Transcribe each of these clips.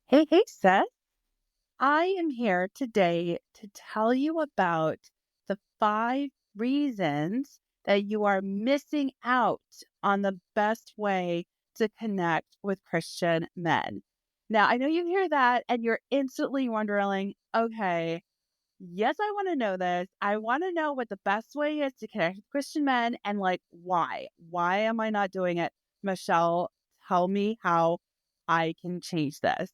Hey, Seth. I am here today to tell you about the 5 reasons that you are missing out on the best way to connect with Christian men. Now, I know you hear that and you're instantly wondering, okay, yes, I want to know this. I want to know what the best way is to connect with Christian men and like why. Why am I not doing it? Michelle, tell me how I can change this.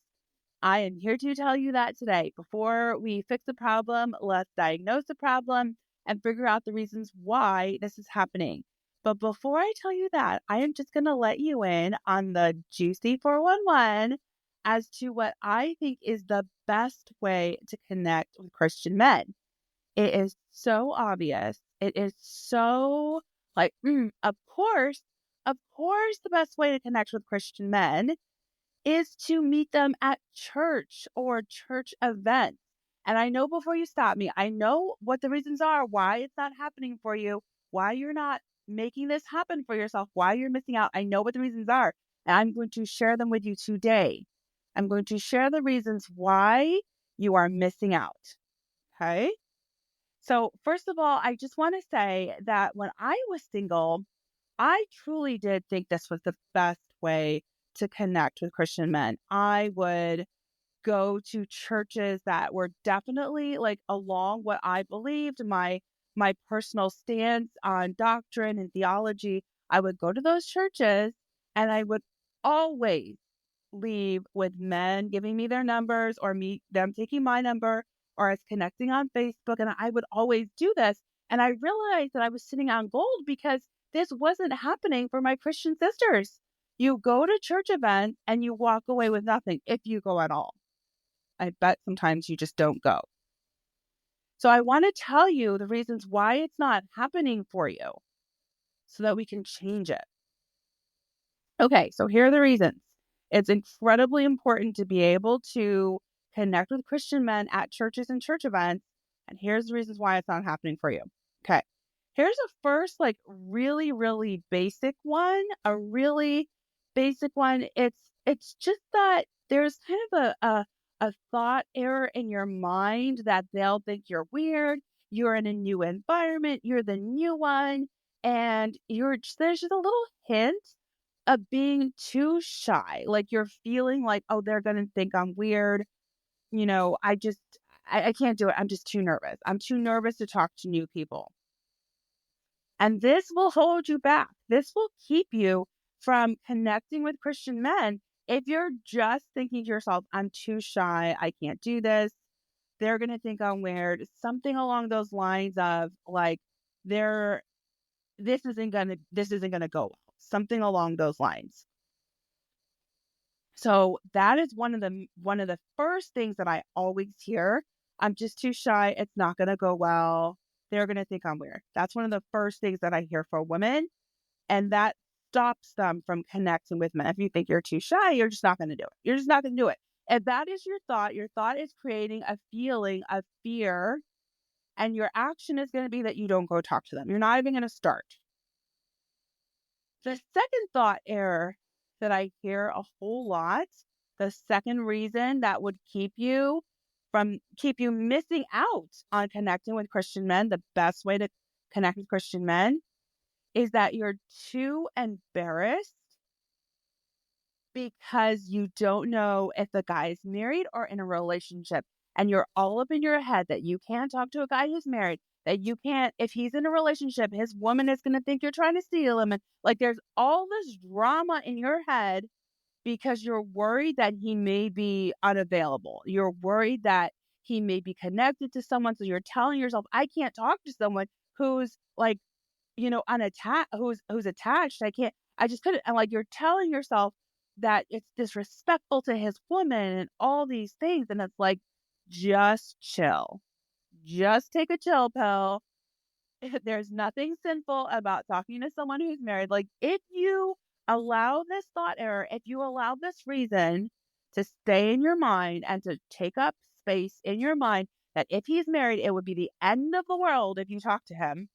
I am here to tell you that today. Before we fix the problem, let's diagnose the problem and figure out the reasons why this is happening. But before I tell you that, I am just going to let you in on the juicy 411 as to what I think is the best way to connect with Christian men. It is so obvious. It is so like, of course, the best way to connect with Christian men is to meet them at church or church events. And I know before you stop me, I know what the reasons are, why it's not happening for you, why you're not making this happen for yourself, why you're missing out. I know what the reasons are, and I'm going to share them with you today. I'm going to share the reasons why you are missing out. Okay. So, first of all, I just want to say that when I was single, I truly did think this was the best way to connect with Christian men. I would go to churches that were definitely like along what I believed, my personal stance on doctrine and theology. I would go to those churches and I would always leave with men giving me their numbers or me them taking my number or us connecting on Facebook. And I would always do this. And I realized that I was sitting on gold because this wasn't happening for my Christian sisters. You go to church events and you walk away with nothing if you go at all. I bet sometimes you just don't go. So I want to tell you the reasons why it's not happening for you so that we can change it. Okay, so here are the reasons. It's incredibly important to be able to connect with Christian men at churches and church events. And here's the reasons why it's not happening for you. Okay. Here's a first, like really, really basic one. A really basic one. It's just that there's kind of a thought error in your mind that they'll think you're weird. You're in a new environment. You're the new one. And there's just a little hint of being too shy. Like you're feeling like, oh, they're going to think I'm weird. I can't do it. I'm just too nervous. I'm too nervous to talk to new people. And this will hold you back. This will keep you from connecting with Christian men. If you're just thinking to yourself, I'm too shy. I can't do this. They're going to think I'm weird. Something along those lines of like, they're, this isn't going to go well. Something along those lines. So that is one of the first things that I always hear. I'm just too shy. It's not going to go well. They're going to think I'm weird. That's one of the first things that I hear for women. And that stops them from connecting with men. If you think you're too shy, you're just not going to do it. You're just not going to do it. If that is your thought is creating a feeling of fear. And your action is going to be that you don't go talk to them. You're not even going to start. The second thought error that I hear a whole lot, the second reason that would keep you missing out on connecting with Christian men, the best way to connect with Christian men is that you're too embarrassed because you don't know if the guy is married or in a relationship. And you're all up in your head that you can't talk to a guy who's married, that you can't, if he's in a relationship, his woman is going to think you're trying to steal him. And like there's all this drama in your head because you're worried that he may be unavailable. You're worried that he may be connected to someone. So you're telling yourself, I can't talk to someone who's like, unattached, who's attached. I just couldn't. And like you're telling yourself that it's disrespectful to his woman and all these things. And it's like, just chill. Just take a chill pill. There's nothing sinful about talking to someone who's married. Like if you allow this thought error, if you allow this reason to stay in your mind and to take up space in your mind that if he's married, it would be the end of the world if you talk to him,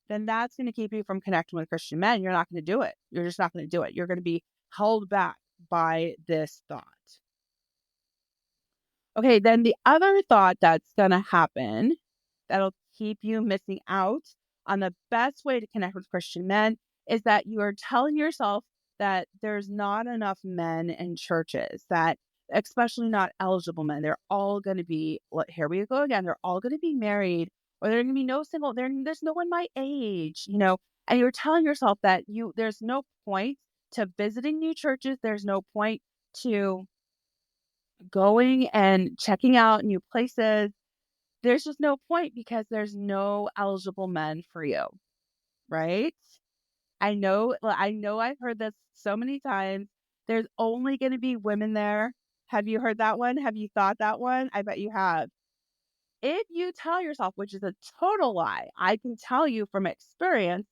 then that's going to keep you from connecting with Christian men. You're not going to do it. You're just not going to do it. You're going to be held back by this thought. Okay, then the other thought that's going to happen that'll keep you missing out on the best way to connect with Christian men is that you are telling yourself that there's not enough men in churches, that especially not eligible men. They're all going to be, here we go again, they're all going to be married, or there's going to be no single, there's no one my age, and you're telling yourself that there's no point to visiting new churches. There's no point to going and checking out new places. There's just no point because there's no eligible men for you, right? I know I've heard this so many times. There's only going to be women there. Have you heard that one? Have you thought that one? I bet you have. If you tell yourself, which is a total lie, I can tell you from experience,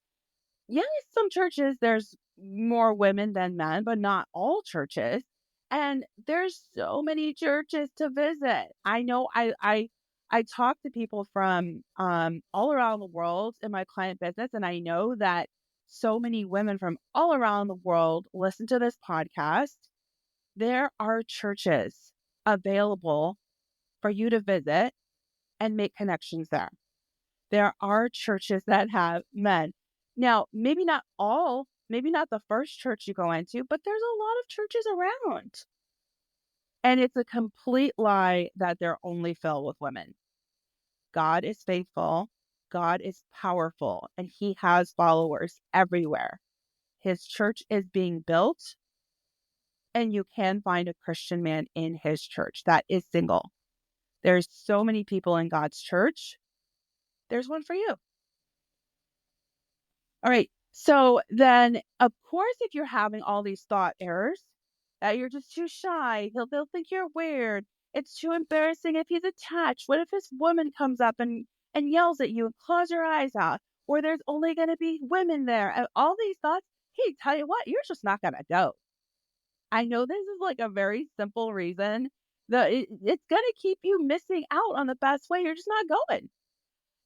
yes, some churches there's more women than men, but not all churches. And there's so many churches to visit. I know I talk to people from all around the world in my client business, and I know that so many women from all around the world listen to this podcast. There are churches available for you to visit and make connections there. There are churches that have men. Now, maybe not the first church you go into, but there's a lot of churches around. And it's a complete lie that they're only filled with women. God is faithful, God is powerful, and he has followers everywhere. His church is being built, and you can find a Christian man in his church that is single. There's so many people in God's church. There's one for you. All right. So then, of course, if you're having all these thought errors, that you're just too shy, they'll think you're weird. It's too embarrassing if he's attached. What if this woman comes up and yells at you and claws your eyes out? Or there's only going to be women there. And all these thoughts, hey, tell you what, you're just not going to go. I know this is like a very simple reason that it's going to keep you missing out on the best way. You're just not going.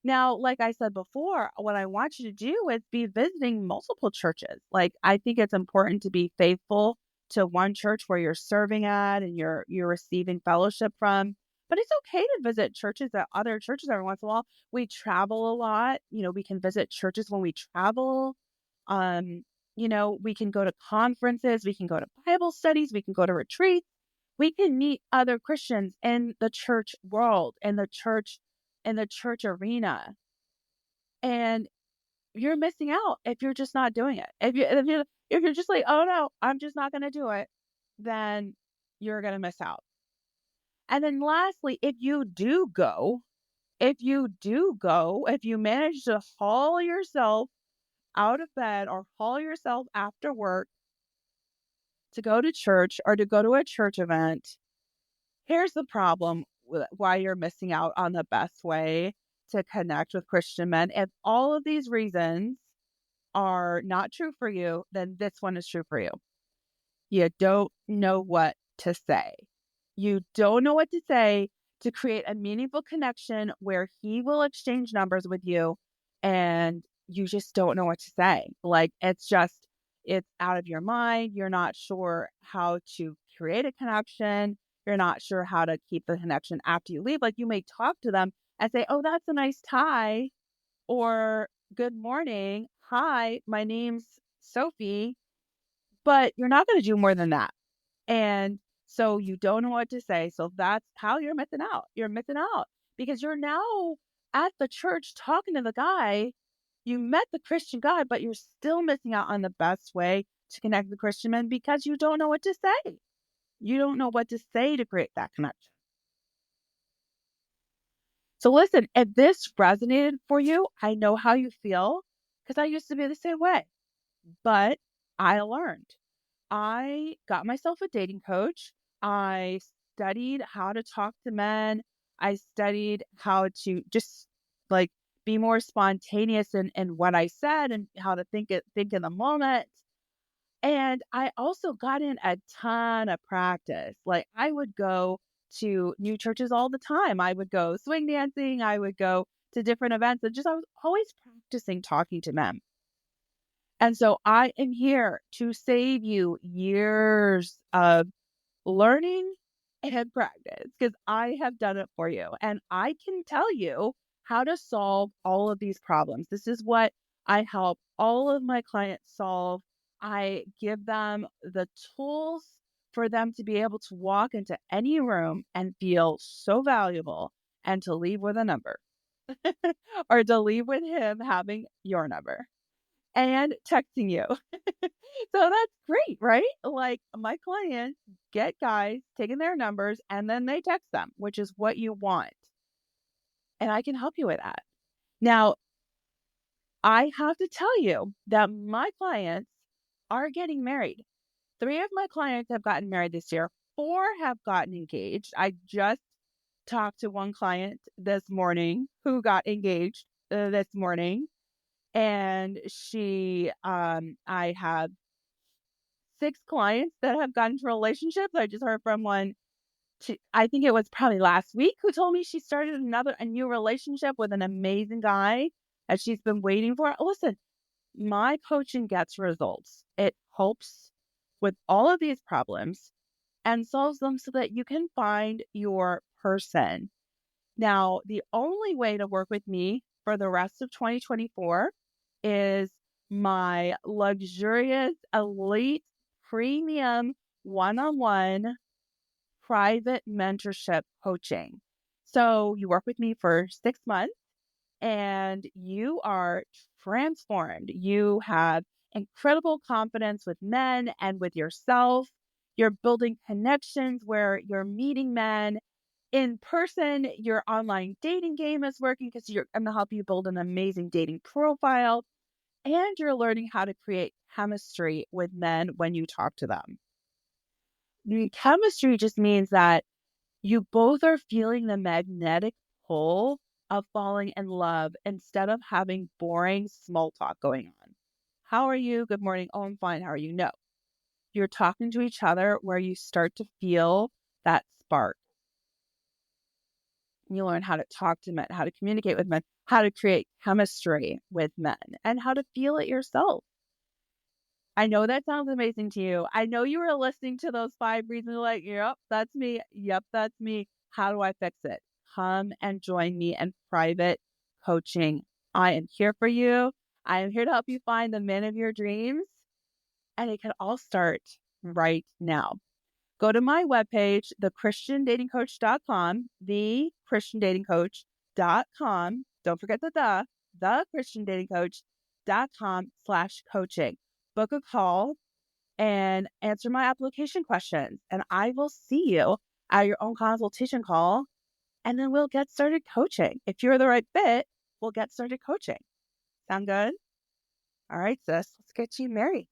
Now, like I said before, what I want you to do is be visiting multiple churches. Like I think it's important to be faithful to one church where you're serving at and you're receiving fellowship from. But it's okay to visit churches at other churches every once in a while. We travel a lot. We can visit churches when we travel. Um, we can go to conferences, we can go to Bible studies, we can go to retreats. We can meet other Christians in the church world, in the church arena. And you're missing out if you're just not doing it. If you're just like, oh no, I'm just not going to do it, then you're going to miss out. And then lastly, if you manage to haul yourself out of bed or haul yourself after work to go to church or to go to a church event, here's the problem with why you're missing out on the best way to connect with Christian men. If all of these reasons are not true for you, then this one is true for you. You don't know what to say. You don't know what to say to create a meaningful connection where he will exchange numbers with you and you just don't know what to say. Like it's out of your mind. You're not sure how to create a connection. You're not sure how to keep the connection after you leave. Like you may talk to them and say, oh, that's a nice tie. Or good morning. Hi, my name's Sophie. But you're not going to do more than that. And so you don't know what to say. So that's how you're missing out. You're missing out because you're now at the church talking to the guy. You met the Christian guy, but you're still missing out on the best way to connect with Christian men because you don't know what to say. You don't know what to say to create that connection. So listen, if this resonated for you, I know how you feel because I used to be the same way, but I learned. I got myself a dating coach. I studied how to talk to men. I studied how to just like be more spontaneous in what I said and how to think in the moment. And I also got in a ton of practice. Like I would go to new churches all the time. I would go swing dancing. I would go to different events and I was always practicing talking to men. And so I am here to save you years of learning and practice because I have done it for you. And I can tell you how to solve all of these problems. This is what I help all of my clients solve. I give them the tools for them to be able to walk into any room and feel so valuable and to leave with a number or to leave with him having your number and texting you. So that's great, right? Like my clients get guys taking their numbers and then they text them, which is what you want. And I can help you with that. Now, I have to tell you that my clients are getting married. Three of my clients have gotten married this year. Four have gotten engaged. I just talked to one client this morning who got engaged this morning. And I have six clients that have gotten into relationships. I just heard from one, I think it was probably last week, who told me she started a new relationship with an amazing guy that she's been waiting for. Listen, my coaching gets results. It helps with all of these problems and solves them so that you can find your person. Now, the only way to work with me for the rest of 2024 is my luxurious, elite, premium one-on-one private mentorship coaching. So you work with me for 6 months and you are transformed. You have incredible confidence with men and with yourself. You're building connections where you're meeting men in person. Your online dating game is working because you're going to help you build an amazing dating profile. And you're learning how to create chemistry with men when you talk to them. Chemistry just means that you both are feeling the magnetic pull of falling in love instead of having boring small talk going on. How are you? Good morning. Oh, I'm fine. How are you? No, you're talking to each other where you start to feel that spark. You learn how to talk to men, how to communicate with men, how to create chemistry with men, and how to feel it yourself. I know that sounds amazing to you. I know you were listening to those 5 reasons like, yep, that's me. Yep, that's me. How do I fix it? Come and join me in private coaching. I am here for you. I am here to help you find the man of your dreams. And it can all start right now. Go to my webpage, thechristiandatingcoach.com, thechristiandatingcoach.com. Don't forget thechristiandatingcoach.com/coaching. Book a call and answer my application questions. And I will see you at your own consultation call. And then we'll get started coaching. If you're the right fit, we'll get started coaching. Sound good? All right, sis, let's get you married.